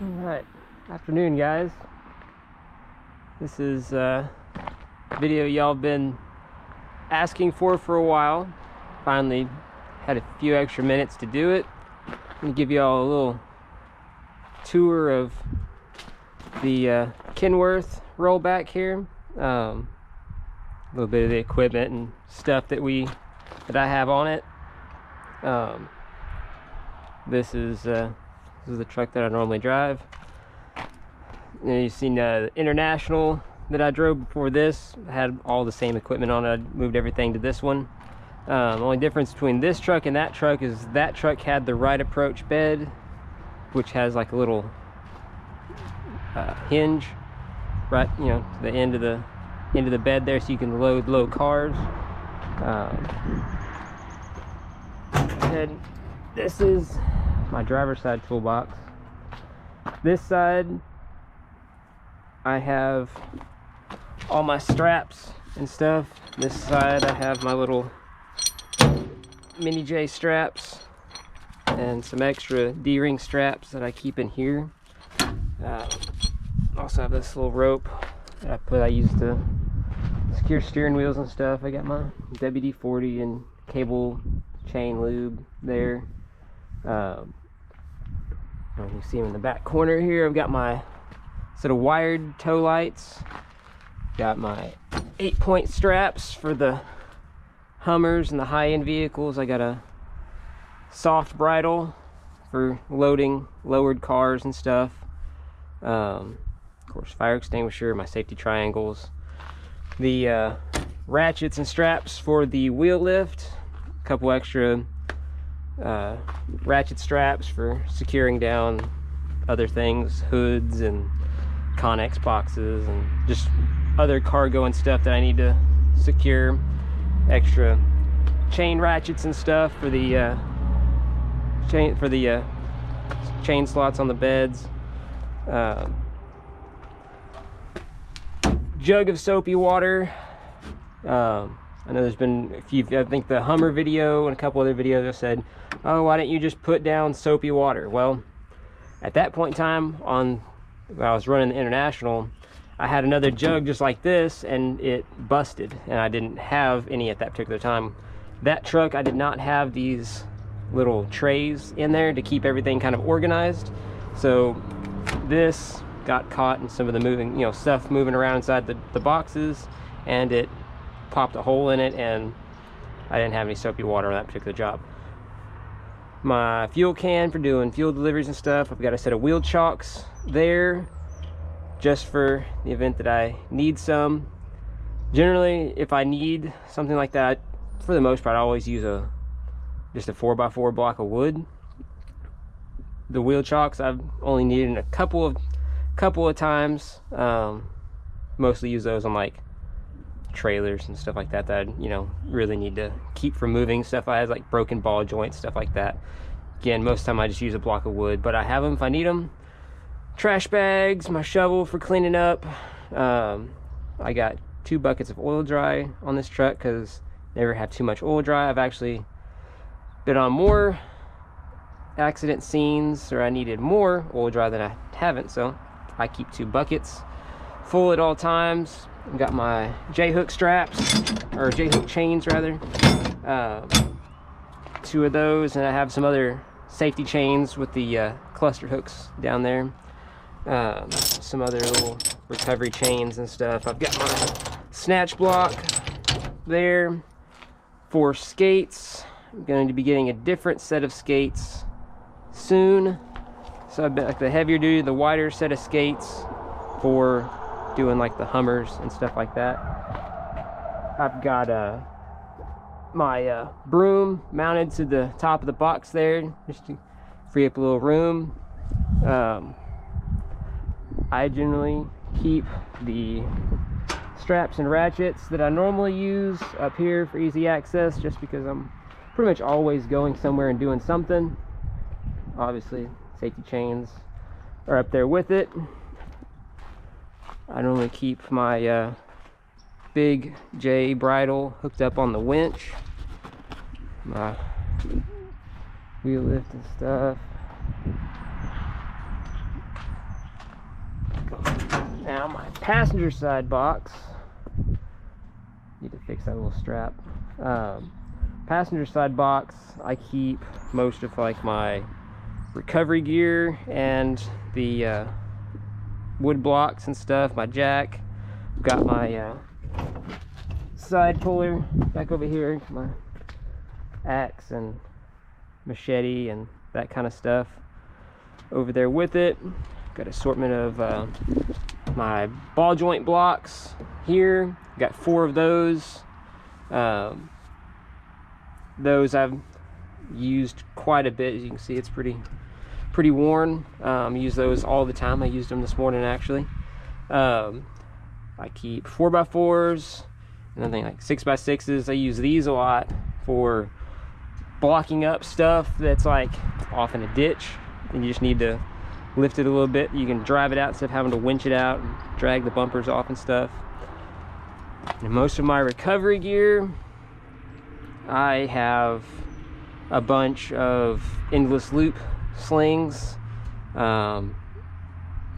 Alright, afternoon guys. This is a video y'all been asking for a while. Finally had a few extra minutes to do it. I'm gonna give y'all a little tour of the Kenworth Rollback here. A little bit of the equipment and stuff that I have on it. This is the truck that I normally drive. And you've seen the International that I drove before this. I had all the same equipment on it. I moved everything to this one. The only difference between this truck and that truck is that truck had the right approach bed, which has like a little hinge right, you know, to the end of the bed there, so you can load low cars. And this is my driver's side toolbox. This side I have all my straps and stuff. This side I have my little mini J straps and some extra D-ring straps that I keep in here. Also have this little rope that I use to secure steering wheels and stuff. I got my WD-40 and cable chain lube there. You see them in the back corner here. I've got my set of wired tow lights. Got my 8-point straps for the Hummers and the high-end vehicles. I got a soft bridle for loading lowered cars and stuff. Of course, fire extinguisher, my safety triangles, the ratchets and straps for the wheel lift, a couple extra ratchet straps for securing down other things, hoods and Connex boxes and just other cargo and stuff that I need to secure. Extra chain ratchets and stuff for the chain slots on the beds. Jug of soapy water. I know there's been a few, I think the Hummer video and a couple other videos have said, oh, why don't you just put down soapy water? Well, at that point in time, when I was running the International, I had another jug just like this and it busted, and I didn't have any at that particular time. That truck, I did not have these little trays in there to keep everything kind of organized. So this got caught in some of the moving, stuff moving around inside the boxes, and it popped a hole in it, and I didn't have any soapy water on that particular job. My fuel can for doing fuel deliveries and stuff, I've got a set of wheel chocks there just for the event that I need some. Generally, if I need something like that, for the most part I always use just a 4x4 block of wood. The wheel chocks I've only needed a couple of times. Mostly use those on like trailers and stuff like that I really need to keep from moving. Stuff I have like broken ball joints, stuff like that. Again, most of the time I just use a block of wood, but I have them if I need them. Trash bags, my shovel for cleaning up. I got 2 buckets of oil dry on this truck because never have too much oil dry. I've actually been on more accident scenes or I needed more oil dry than I haven't, so I keep 2 buckets full at all times. I've got my J-hook straps, or J-hook chains rather, 2 of those, and I have some other safety chains with the cluster hooks down there. Some other little recovery chains and stuff. I've got my snatch block there for skates. I'm going to be getting a different set of skates soon. So I've got like the heavier duty, the wider set of skates for doing like the Hummers and stuff like that. I've got my broom mounted to the top of the box there just to free up a little room. I generally keep the straps and ratchets that I normally use up here for easy access, just because I'm pretty much always going somewhere and doing something. Obviously safety chains are up there with it. I normally keep my big J bridle hooked up on the winch, my wheel lift and stuff. Now my passenger side box, need to fix that little strap. Passenger side box, I keep most of like my recovery gear and the wood blocks and stuff, my jack. I've got my side puller back over here, my axe and machete and that kind of stuff over there with it. Got assortment of my ball joint blocks here. Got 4 of those. Those I've used quite a bit. As you can see, it's pretty worn. Use those all the time. I used them this morning actually. I keep 4x4s and then like 6x6s. I use these a lot for blocking up stuff that's like off in a ditch and you just need to lift it a little bit. You can drive it out instead of having to winch it out and drag the bumpers off and stuff. And most of my recovery gear, I have a bunch of endless loop slings. I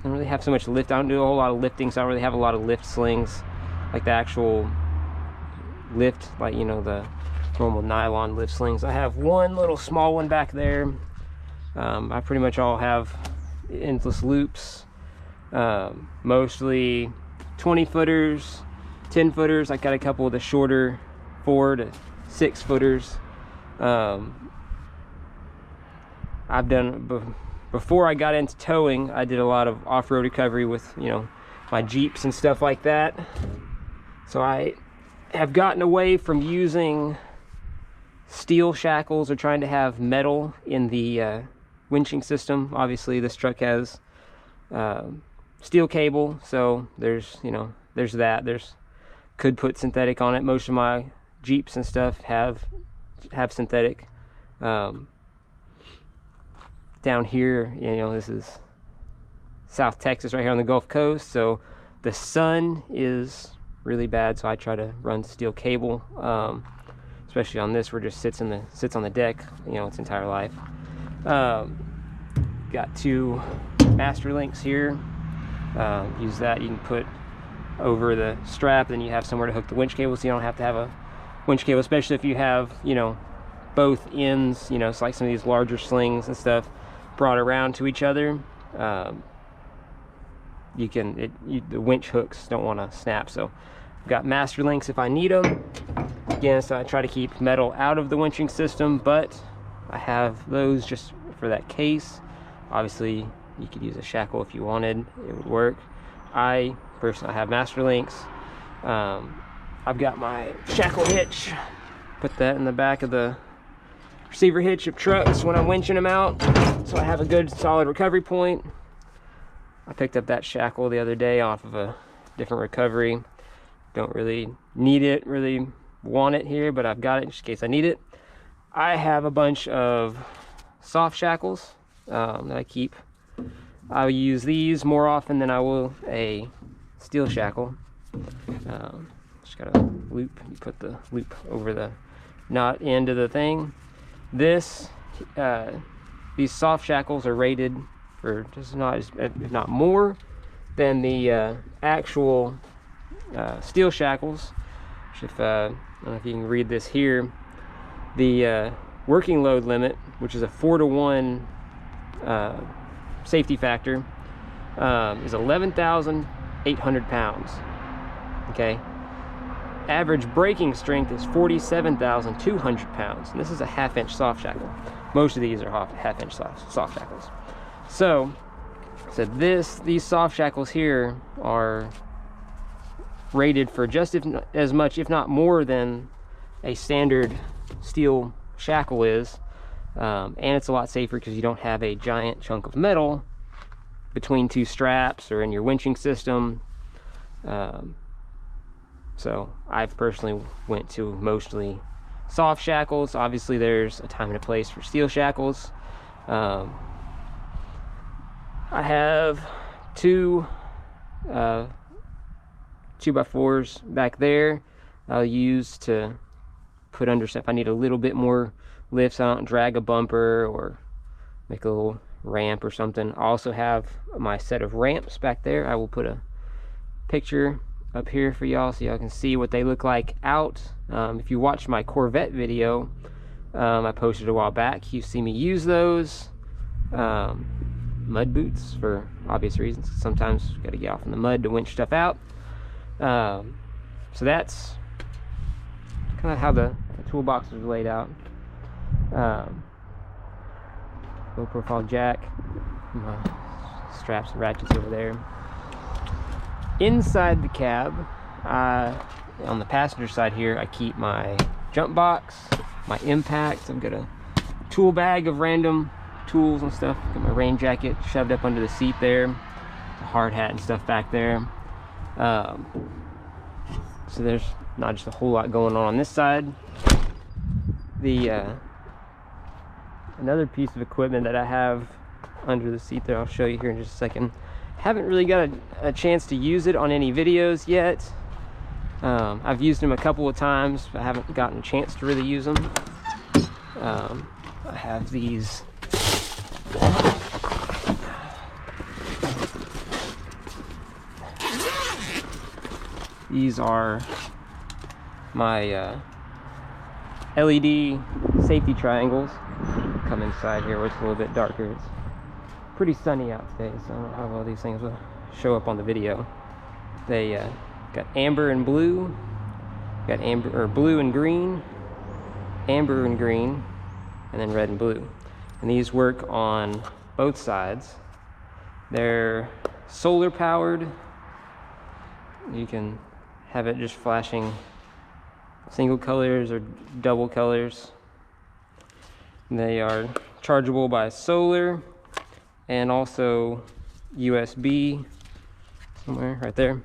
don't really have so much lift. I don't do a whole lot of lifting, so I don't really have a lot of lift slings, like the actual lift, like, you know, the normal nylon lift slings. I have one little small one back there. I pretty much all have endless loops, mostly 20 footers, 10 footers. I got a couple of the shorter 4 to 6 footers. I've done, before I got into towing, I did a lot of off-road recovery with, you know, my Jeeps and stuff like that. So I have gotten away from using steel shackles or trying to have metal in the winching system. Obviously this truck has steel cable, so there's, you know, there's that. Could put synthetic on it. Most of my Jeeps and stuff have synthetic. Down here, you know, this is South Texas right here on the Gulf Coast, so the sun is really bad, so I try to run steel cable, especially on this where it just sits on the deck, you know, its entire life. Got 2 master links here. Use that. You can put over the strap, then you have somewhere to hook the winch cable, so you don't have to have a winch cable, especially if you have, you know, both ends, you know, it's like some of these larger slings and stuff brought around to each other. You can, the winch hooks don't want to snap, so I've got master links if I need them. Again, so I try to keep metal out of the winching system, but I have those just for that case. Obviously, you could use a shackle if you wanted, it would work. I personally have master links. I've got my shackle hitch, put that in the back of the receiver hitch of trucks when I'm winching them out, so I have a good solid recovery point. I picked up that shackle the other day off of a different recovery. Don't really need it, really want it here, but I've got it just in case I need it. I have a bunch of soft shackles that I keep. I'll use these more often than I will a steel shackle. Just got a loop. You put the loop over the knot end of the thing. These soft shackles are rated for just if not more than the actual steel shackles. Which if I don't know if you can read this here, the working load limit, which is a 4-to-1 safety factor, is 11,800 pounds. Okay. Average braking strength is 47,200 pounds, and this is a 1/2-inch soft shackle. Most of these are 1/2-inch soft shackles. So these soft shackles here are rated for just as much, if not more, than a standard steel shackle is, and it's a lot safer because you don't have a giant chunk of metal between 2 straps or in your winching system. So I've personally went to mostly soft shackles. Obviously there's a time and a place for steel shackles. I have 2 2x4s back there I'll use to put under stuff. I need a little bit more lift so I don't drag a bumper or make a little ramp or something. I also have my set of ramps back there. I will put a picture up here for y'all so y'all can see what they look like out. If you watched my Corvette video I posted a while back, you see me use those mud boots for obvious reasons. Sometimes you got to get off in the mud to winch stuff out. So that's kind of how the toolbox is laid out. Low profile jack, my straps and ratchets over there. Inside the cab, on the passenger side here, I keep my jump box, my impact. I've got a tool bag of random tools and stuff. Got my rain jacket shoved up under the seat there, the hard hat and stuff back there. So there's not just a whole lot going on this side. Another piece of equipment that I have under the seat there, I'll show you here in just a second. Haven't really got a chance to use it on any videos yet. I've used them a couple of times, but I haven't gotten a chance to really use them. I have these are my LED safety triangles. Come inside here where it's a little bit darker. It's pretty sunny out today, so I don't know how well these things will show up on the video. They got amber and blue, got amber or blue and green, amber and green, and then red and blue. And these work on both sides. They're solar powered. You can have it just flashing single colors or double colors. They are chargeable by solar and also USB somewhere right there.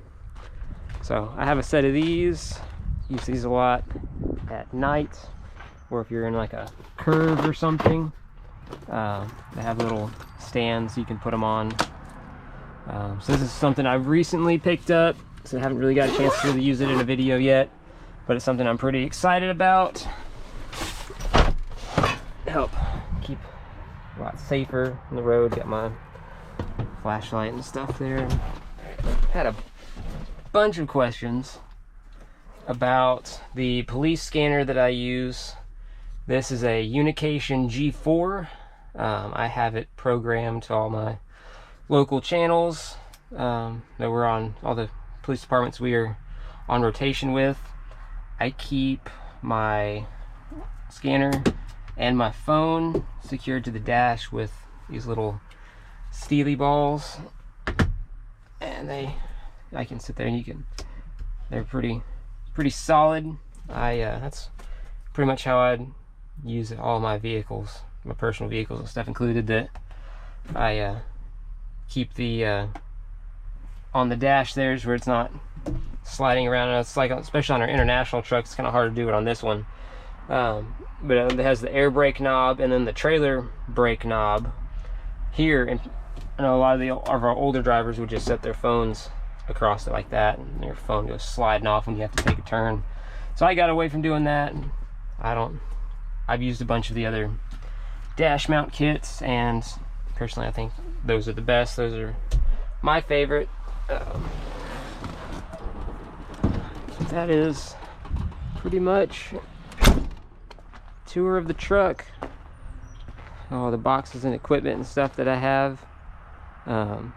So I have a set of these. Use these a lot at night, or if you're in like a curve or something. They have little stands you can put them on. So this is something I've recently picked up, so I haven't really got a chance to really use it in a video yet, but it's something I'm pretty excited about. Help keep a lot safer on the road. Got my flashlight and stuff there. Had a bunch of questions about the police scanner that I use. This is a Unication G4. I have it programmed to all my local channels that we're on, all the police departments we are on rotation with. I keep my scanner and my phone secured to the dash with these little steely balls, and I can sit there and they're pretty solid. That's pretty much how I'd use all my vehicles, my personal vehicles and stuff included, that I keep the on the dash there's where it's not sliding around. And it's like, especially on our international trucks, it's kind of hard to do it on this one. But it has the air brake knob and then the trailer brake knob here. And I know a lot of our older drivers would just set their phones across it like that, and your phone goes sliding off when you have to take a turn. So I got away from doing that. I've used a bunch of the other dash mount kits, and personally I think those are the best. Those are my favorite. That is pretty much tour of the truck. All the boxes and equipment and stuff that I have. It's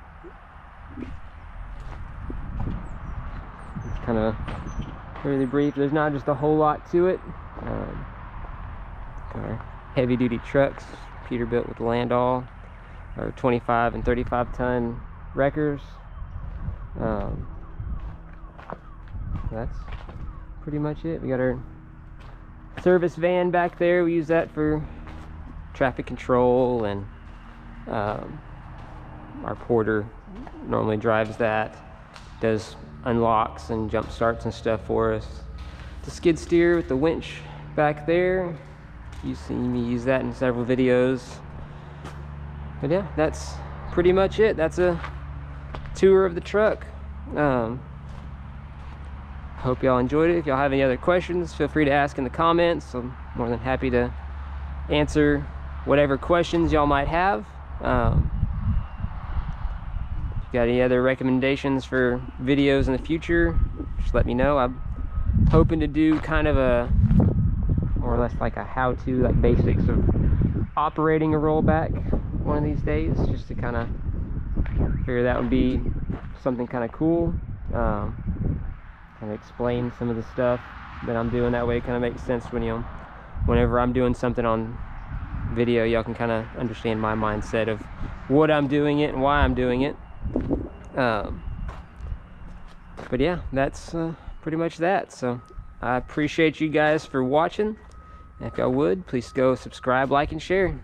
kind of fairly brief. There's not just a whole lot to it. Our heavy duty trucks, Peterbilt with Landau, our 25 and 35 ton wreckers. That's pretty much it. We got our service van back there. We use that for traffic control, and our porter normally drives that, does unlocks and jump starts and stuff for us. The skid steer with the winch back there, you've seen me use that in several videos. But yeah, that's pretty much it. That's a tour of the truck. Hope y'all enjoyed it. If y'all have any other questions, feel free to ask in the comments. I'm more than happy to answer whatever questions y'all might have. got any other recommendations for videos in the future, just let me know. I'm hoping to do kind of a more or less like a how-to, like basics of operating a rollback one of these days, just to kind of figure that would be something kind of cool. Kind of explain some of the stuff that I'm doing. That way it kind of makes sense when, you know, whenever I'm doing something on video, y'all can kind of understand my mindset of what I'm doing it and why I'm doing it. But yeah, that's pretty much that. So I appreciate you guys for watching. If y'all would, please go subscribe, like, and share.